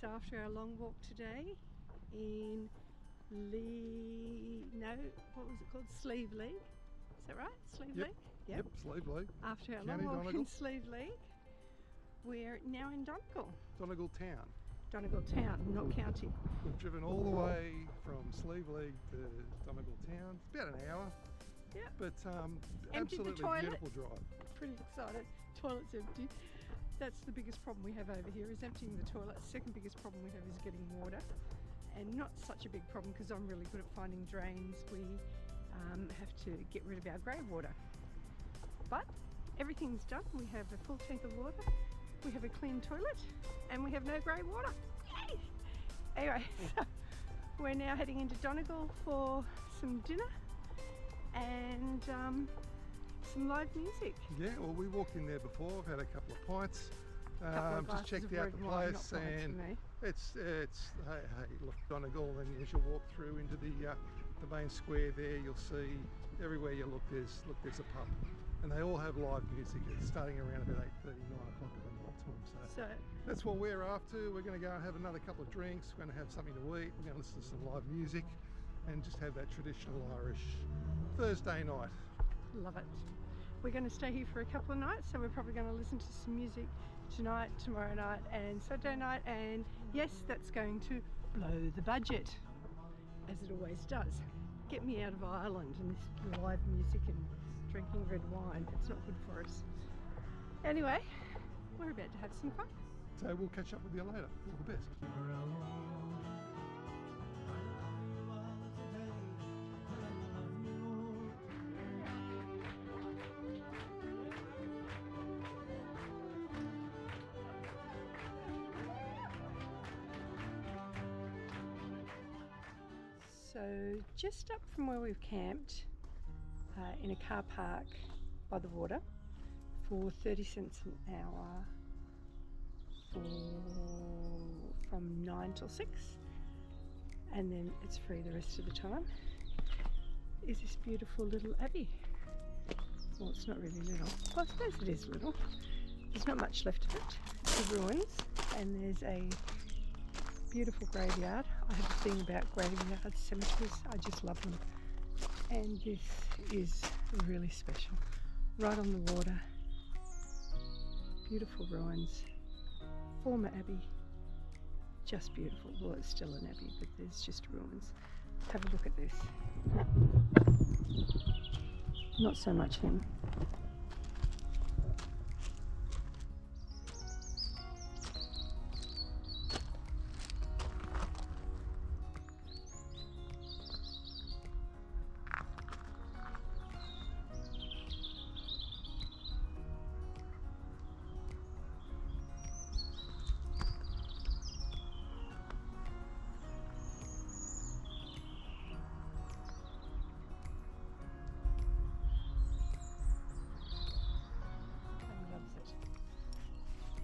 So after our long walk today in what was it called? Slieve League. Is that right? Slieve League? Yep, Slieve League. After our County long walk Donegal. in Slieve League, we're now in Donegal. Donegal town. Donegal town, not county. We've driven all the way from Slieve League to Donegal town. It's about an hour. Yeah. But Emptied the absolutely toilet. beautiful drive. Pretty excited. Toilet's empty. That's the biggest problem we have over here, is emptying the toilet. Second biggest problem we have is getting water. And not such a big problem because I'm really good at finding drains. We have to get rid of our grey water. But everything's done. We have a full tank of water, we have a clean toilet, and we have no grey water. Yay! Anyway, so we're now heading into Donegal for some dinner and some live music. Yeah, well, we walked in there before. We've had a couple of pints. Just checked out the place, and it's hey look, Donegal, and as you walk through into the main square there, you'll see everywhere you look there's a pub, and they all have live music. It's starting around about 8:30, 9 o'clock at the night time. So that's what we're after. We're going to go and have another couple of drinks. We're going to have something to eat. We're going to listen to some live music, and just have that traditional Irish Thursday night. Love it. We're going to stay here for a couple of nights, so we're probably going to listen to some music tonight, tomorrow night and Saturday night, and yes, that's going to blow the budget, as it always does. Get me out of Ireland and this live music and drinking red wine. It's not good for us. Anyway, we're about to have some fun. So we'll catch up with you later. All the best. So just up from where we've camped, in a car park by the water for 30 cents an hour from 9 till 6, and then it's free the rest of the time, is this beautiful little abbey. Well, it's not really little. Well, I suppose it is little. There's not much left of it. The ruins, and there's a beautiful graveyard. I have a thing about graveyards, cemeteries. I just love them. And this is really special. Right on the water. Beautiful ruins. Former abbey. Just beautiful. Well, it's still an abbey, but there's just ruins. Have a look at this. Not so much him.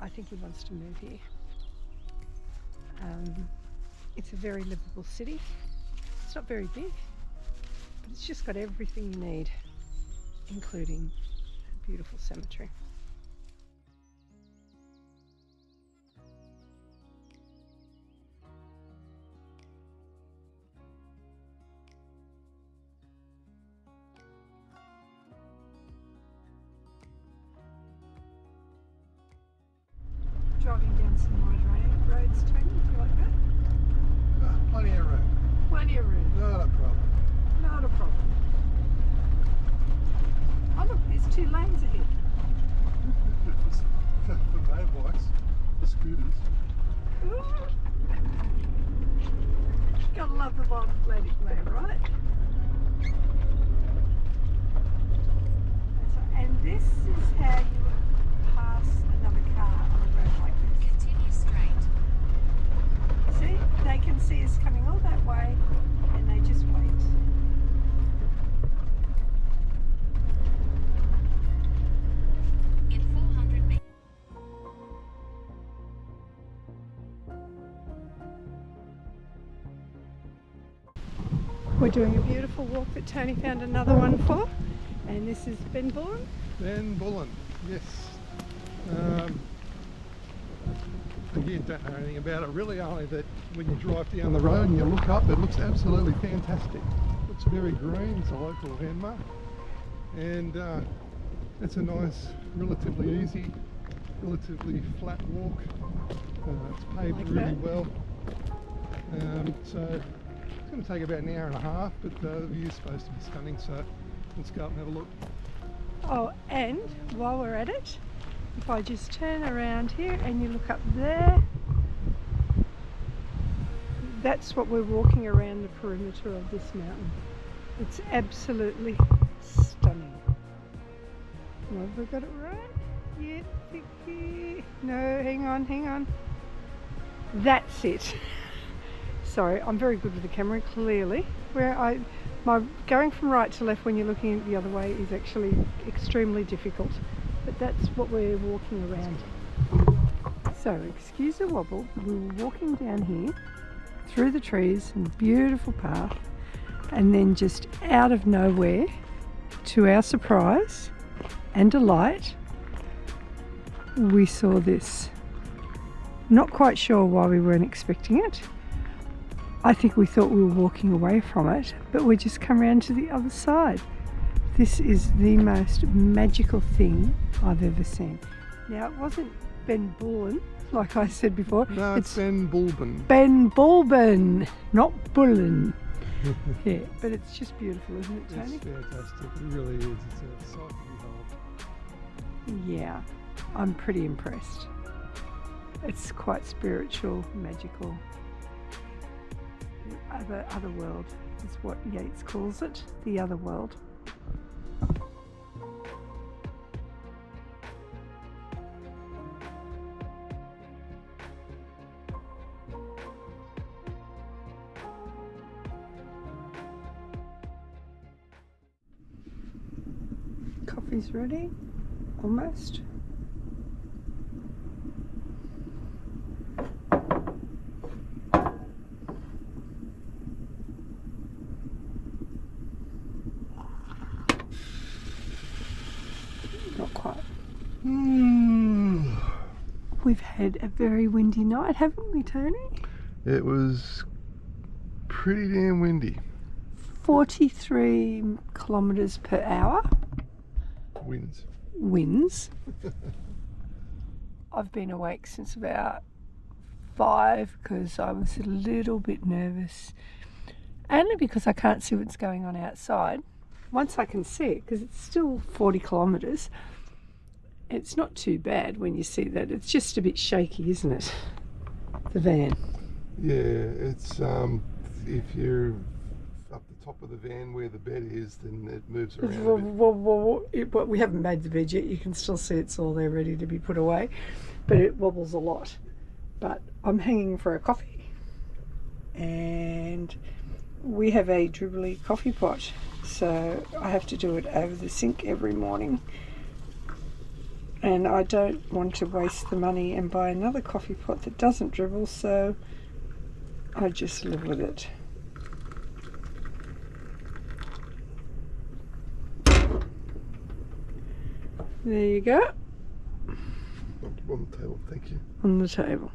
I think he wants to move here. It's a very livable city. It's not very big, but it's just got everything you need, including a beautiful cemetery. Driving down some wide roads, Tony, do you like that? Plenty of room. Plenty of room. Not a problem. Not a problem. Oh look, there's 2 lanes ahead. For motorbikes, scooters. Ooh. Gotta love the Wild Atlantic way, right? And this is how you pass another car on a road like this. Continue straight. See, they can see us coming all that way and they just wait. In 400 meters. We're doing a beautiful walk that Tony found another one for, and this is Ben Bulben. Ben Bulben, yes. here don't know anything about it really, only that when you drive down the road and you look up, it looks absolutely fantastic. It looks very green. It's a local landmark, and it's a nice, relatively easy, relatively flat walk. It's paved really well, so it's going to take about an hour and a half, but the view's supposed to be stunning, so let's go up and have a look. Oh, and while we're at it, if I just turn around here and you look up there, that's what we're walking around the perimeter of this mountain. It's absolutely stunning. Have we got it right? Yeah, Vicky. No, hang on. That's it. Sorry, I'm very good with the camera, clearly. My going from right to left when you're looking the other way is actually extremely difficult. But that's what we're walking around. So, excuse the wobble, we were walking down here through the trees and beautiful path, and then just out of nowhere, to our surprise and delight, we saw this. Not quite sure why we weren't expecting it. I think we thought we were walking away from it, but we just come around to the other side. This is the most magical thing I've ever seen. Now, it wasn't Ben Bulben, like I said before. No, it's Ben Bulben. Ben Bulben, not Bullen. Yeah, but it's just beautiful, isn't it, Tony? It's fantastic. It really is. It's a sight to behold. Yeah, I'm pretty impressed. It's quite spiritual, magical. Other world is what Yeats calls it, the other world. Coffee's ready, almost. Not quite. We've had a very windy night, haven't we, Tony? It was pretty damn windy. 43 kilometres per hour. Winds. I've been awake since about 5 because I was a little bit nervous. Only because I can't see what's going on outside. Once I can see it, because it's still 40 kilometres, it's not too bad when you see that. It's just a bit shaky, isn't it? The van. Yeah, it's if you're up the top of the van where the bed is, then it moves around a bit. We haven't made the bed yet. You can still see it's all there ready to be put away, but it wobbles a lot. But I'm hanging for a coffee, and we have a dribbly coffee pot, so I have to do it over the sink every morning, and I don't want to waste the money and buy another coffee pot that doesn't dribble, so I just live with it. There you go. On the table, thank you. On the table.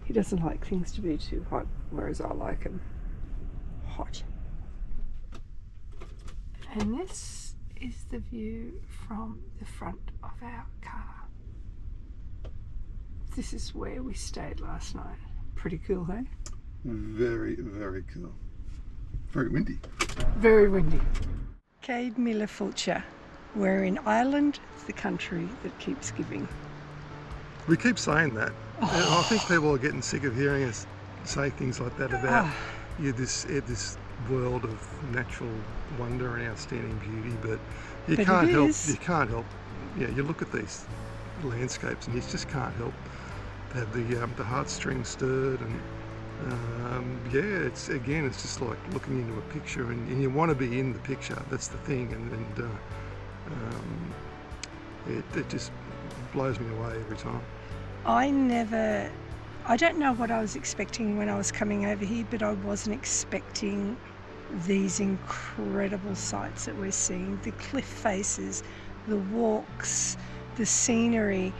He doesn't like things to be too hot, whereas I like them hot. And this is the view from the front of our car. This is where we stayed last night. Pretty cool, hey? Very, very cool. Very windy. Very windy. Cade Miller Fulcher. We're in Ireland, the country that keeps giving. We keep saying that. I think people are getting sick of hearing us say things like that about this world of natural wonder and outstanding beauty, but you can't help. Yeah, you look at these landscapes and you just can't help to have the heartstrings stirred, and yeah, it's just like looking into a picture, and you want to be in the picture. That's the thing, and it just blows me away every time. I don't know what I was expecting when I was coming over here, but I wasn't expecting these incredible sights that we're seeing. The cliff faces, the walks, the scenery.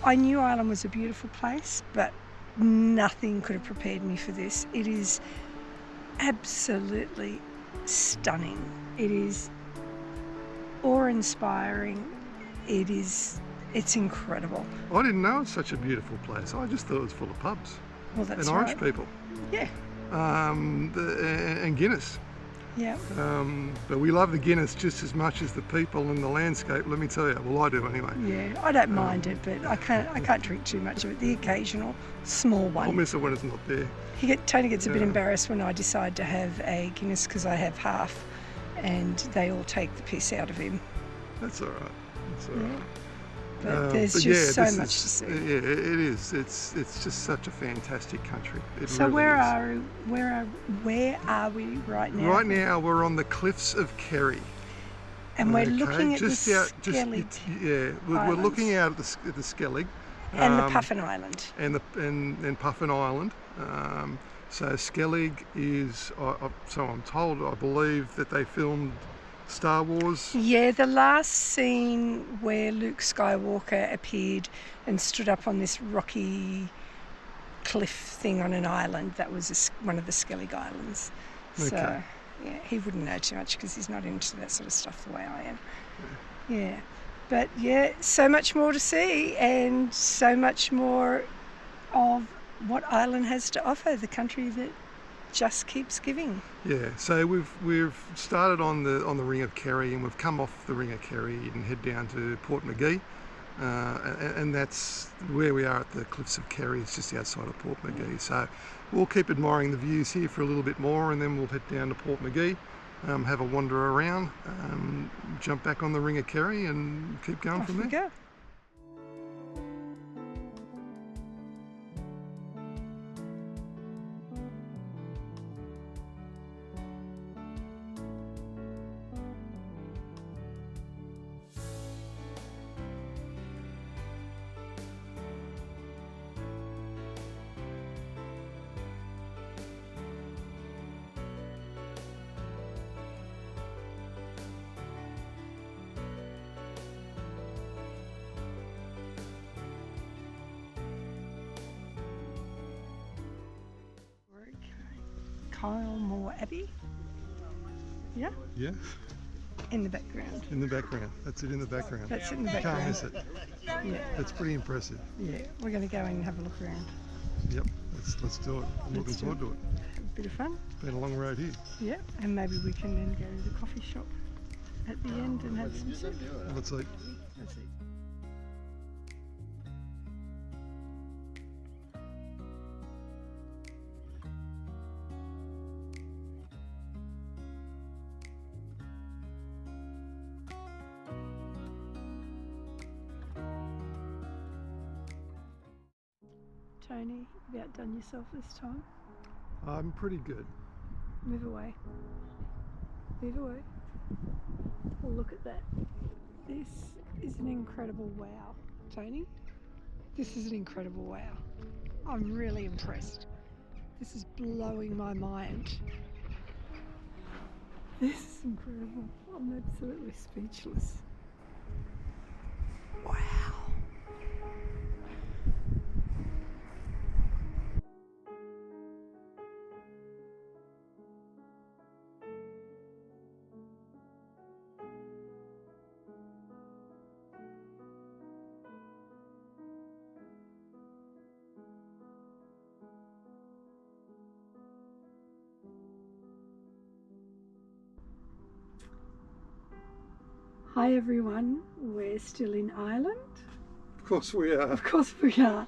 I knew Ireland was a beautiful place, but nothing could have prepared me for this. It is absolutely stunning. It is awe-inspiring. It's incredible. I didn't know it's such a beautiful place. I just thought it was full of pubs. Well, that's and Irish right. people. Yeah. And Guinness. Yeah. But we love the Guinness just as much as the people and the landscape, let me tell you. Well, I do anyway. Yeah, I don't mind it, but I can't drink too much of it. The occasional small one. I'll miss it when it's not there. Tony gets a bit embarrassed when I decide to have a Guinness because I have half, and they all take the piss out of him. That's all right. That's all right. But there's just so much to see. Yeah, it is. It's just such a fantastic country. So really where is. are we right now? Right now we're on the cliffs of Kerry. And we're looking at just the out, Skellig. We're looking out at the Skellig. And the Puffin Island. And Puffin Island. So Skellig is, so I'm told, I believe that they filmed Star Wars. Yeah, the last scene where Luke Skywalker appeared and stood up on this rocky cliff thing on an island, that was one of the Skellig Islands. Okay. So, yeah, he wouldn't know too much because he's not into that sort of stuff the way I am. Yeah. But yeah, so much more to see and so much more of what Ireland has to offer, the country that just keeps giving. Yeah, so we've started on the Ring of Kerry, and we've come off the Ring of Kerry and head down to Portmagee, and that's where we are at the Cliffs of Kerry. It's just outside of Portmagee. So we'll keep admiring the views here for a little bit more, and then we'll head down to Portmagee, have a wander around, jump back on the Ring of Kerry, and keep going from there. Off we go. Kylemore Abbey. Yeah? Yeah, In the background. in the background. That's it in the background. That's it in the Can't background. miss it. Yeah. That's pretty impressive. Yeah. We're going to go and have a look around. Yep, let's do it. I'm looking Let's do forward to it. Have a bit of fun. Been a long road here. Yeah. And maybe we can then go to the coffee shop at the end and have some soup. Let's see. Let's see. Tony, you outdone yourself this time. I'm pretty good. Move away. Move away. Well, look at that. This is an incredible wow. Tony, this is an incredible wow. I'm really impressed. This is blowing my mind. This is incredible. I'm absolutely speechless. Wow. Hi everyone, we're still in Ireland. Of course we are. Of course we are.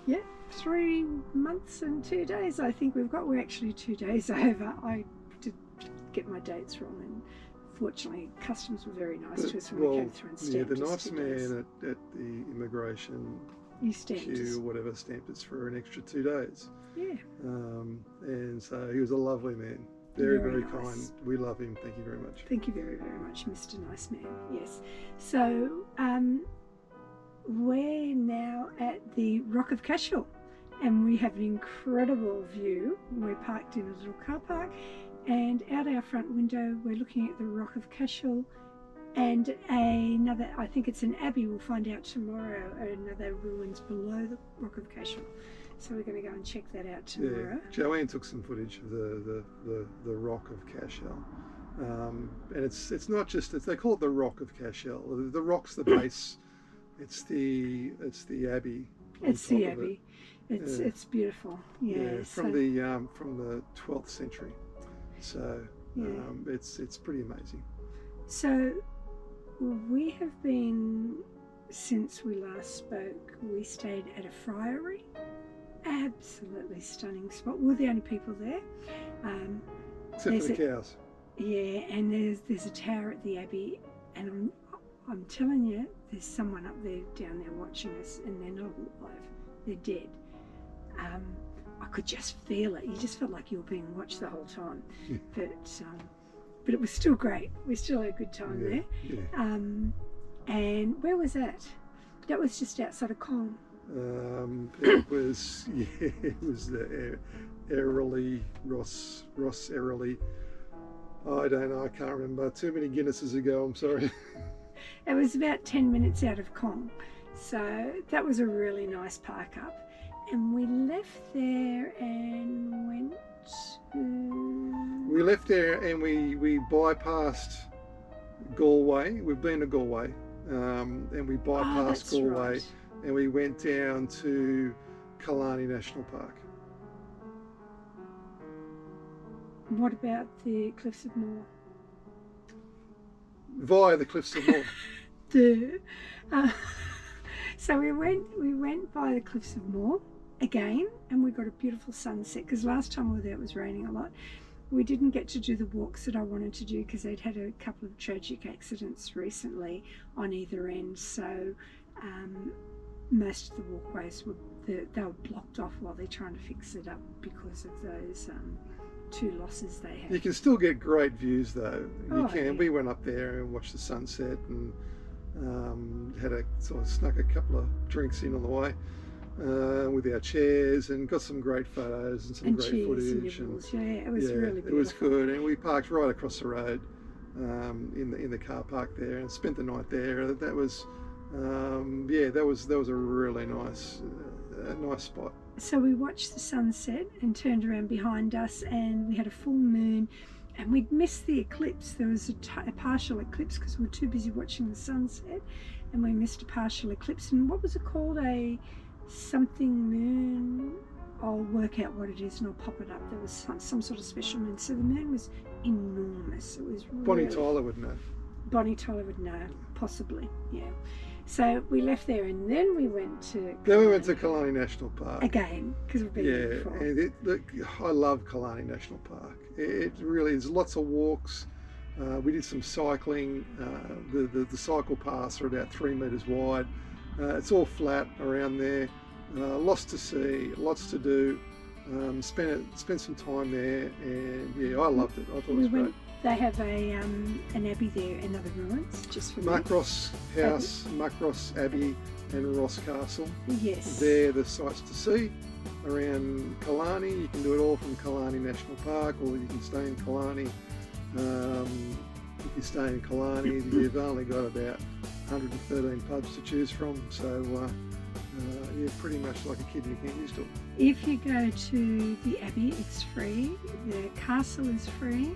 Yeah, 3 months and 2 days I think we've got. We're actually 2 days over. I did get my dates wrong, and fortunately customs were very nice to us when we came through and stamped the us nice 2 days. man at the immigration You stamped queue us. or whatever stamped us for an extra 2 days. Yeah. And so he was a lovely man. Very, Very very nice. kind. We love him. Thank you very much. Thank you very, very much, Mr. Nice Man. Yes. So we're now at the Rock of Cashel, and we have an incredible view. We're parked in a little car park, and out our front window we're looking at the Rock of Cashel And another, I think it's an Abbey, we'll find out tomorrow, another ruins below the Rock of Cashel. So we're going to go and check that out tomorrow. Yeah. Joanne took some footage of the Rock of Cashel. And it's not just, they call it the Rock of Cashel. The rock's the base. It's the Abbey. It's the Abbey. It's beautiful. Yeah. From the 12th century. So it's pretty amazing. So we have been, since we last spoke, we stayed at a friary. Absolutely stunning spot. We're the only people there. Except for the cows. Yeah, and there's a tower at the Abbey, and I'm telling you, there's someone up there down there watching us, and they're not alive. They're dead. I could just feel it. You just felt like you were being watched the whole time. Yeah. But it was still great. We still had a good time there. Yeah. And where was that? That was just outside of Cong. It was the Airily, Ross Airily. I don't know, I can't remember. Too many Guinnesses ago, I'm sorry. It was about 10 minutes out of Cong. So that was a really nice park up. And we left there and went to... We left there and we bypassed Galway. We've been to Galway. And we bypassed Galway. Right. And we went down to Killarney National Park. What about the Cliffs of Moher? Via the Cliffs of Moher. So we went by the Cliffs of Moher again, and we got a beautiful sunset, because last time we were there it was raining a lot. We didn't get to do the walks that I wanted to do because they'd had a couple of tragic accidents recently on either end, so most of the walkways were blocked off while they're trying to fix it up because of those two losses they had. You can still get great views though. You can. Yeah. We went up there and watched the sunset and snuck a couple of drinks in on the way with our chairs and got some great photos and some great footage. It was really beautiful. It was good, and we parked right across the road in the car park there and spent the night there. That was that was a really nice spot. So we watched the sunset and turned around behind us, and we had a full moon, and we'd missed the eclipse. There was a partial eclipse because we were too busy watching the sunset, and we missed a partial eclipse. And what was it called? A something moon. I'll work out what it is and I'll pop it up. There was some sort of special moon. So the moon was enormous. It was Bonnie Tyler would know. Bonnie Tyler would know, possibly, yeah. So we left there, and then we went to Killarney. Then we went to Killarney National Park again, because we've been there before. And look, I love Killarney National Park. It really is. Lots of walks. We did some cycling. The cycle paths are about 3 meters wide. It's all flat around there. Lots to see, lots to do. Spent some time there, and I loved it. I thought it was great. They have an Abbey there, and other ruins, just for Muckross House, Muckross Abbey and Ross Castle. Yes. They're the sights to see around Killarney. You can do it all from Killarney National Park, or you can stay in Killarney. If you stay in Killarney, you've only got about 113 pubs to choose from, so you're pretty much like a kid in a candy store. If you go to the Abbey, it's free. The castle is free,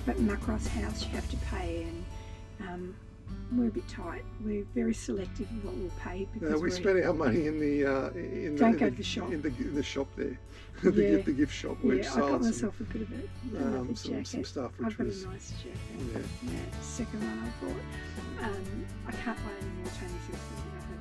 but Muckross House you have to pay, and we're a bit tight. We're very selective of what we'll pay because we spent our money in the don't go to the shop. In the shop there, the gift shop. Which I got myself a bit of it. Some stuff which I've got was a nice jacket. Yeah, second one I bought. I can't buy any more Tony Hilfiger.